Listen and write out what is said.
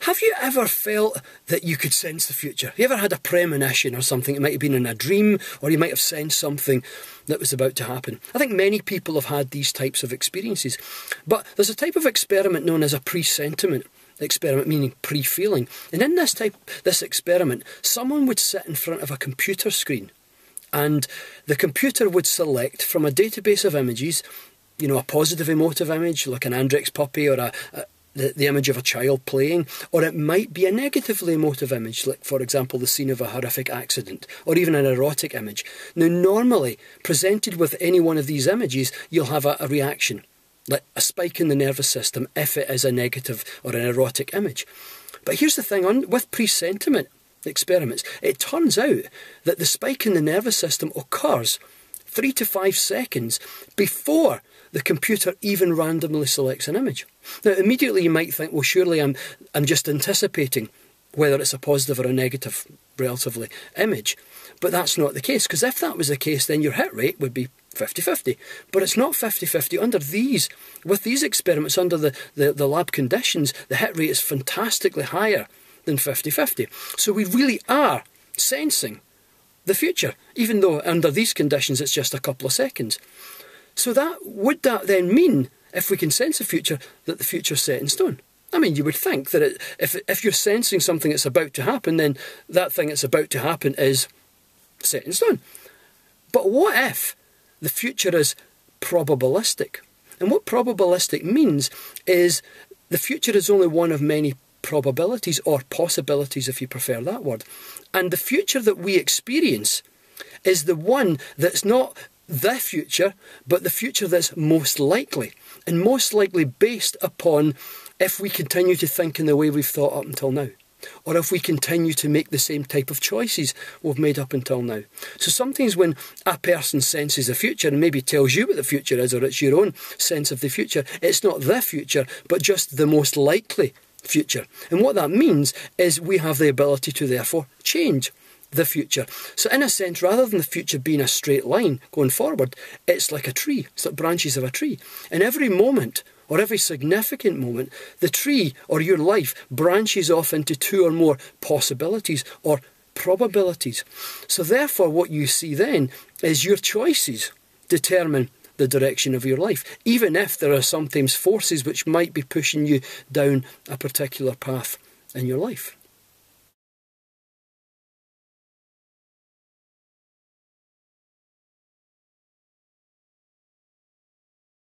Have you ever felt that you could sense the future? Have you ever had a premonition or something? It might have been in a dream, or you might have sensed something that was about to happen. I think many people have had these types of experiences. But there's a type of experiment known as a presentiment experiment, meaning pre-feeling. And in this experiment, someone would sit in front of a computer screen, and the computer would select from a database of images, you know, a positive emotive image, like an Andrex puppy, or the image of a child playing, or it might be a negatively emotive image, like, for example, the scene of a horrific accident, or even an erotic image. Now, normally, presented with any one of these images, you'll have a reaction, like a spike in the nervous system, if it is a negative or an erotic image. But here's the thing, with presentiment experiments, it turns out that the spike in the nervous system occurs 3 to 5 seconds before the computer even randomly selects an image. Now, immediately you might think, well, surely I'm just anticipating whether it's a positive or a negative, relatively, image. But that's not the case, because if that was the case, then your hit rate would be 50-50. But it's not 50-50. With these experiments, under the lab conditions, the hit rate is fantastically higher than 50-50. So we really are sensing the future, even though under these conditions it's just a couple of seconds. So would that then mean, if we can sense the future, that the future's set in stone? I mean, you would think that if you're sensing something that's about to happen, then that thing that's about to happen is set in stone. But what if the future is probabilistic? And what probabilistic means is the future is only one of many probabilities, or possibilities if you prefer that word. And the future that we experience is the one that's not the future, but the future that's most likely. And most likely based upon if we continue to think in the way we've thought up until now, or if we continue to make the same type of choices we've made up until now. So sometimes when a person senses the future and maybe tells you what the future is, or it's your own sense of the future, it's not the future, but just the most likely future. And what that means is we have the ability to therefore change the future. So in a sense, rather than the future being a straight line going forward, it's like a tree. It's like branches of a tree. And every moment, or every significant moment, the tree or your life branches off into 2 or more possibilities or probabilities. So therefore what you see then is your choices determine the direction of your life, even if there are sometimes forces which might be pushing you down a particular path in your life.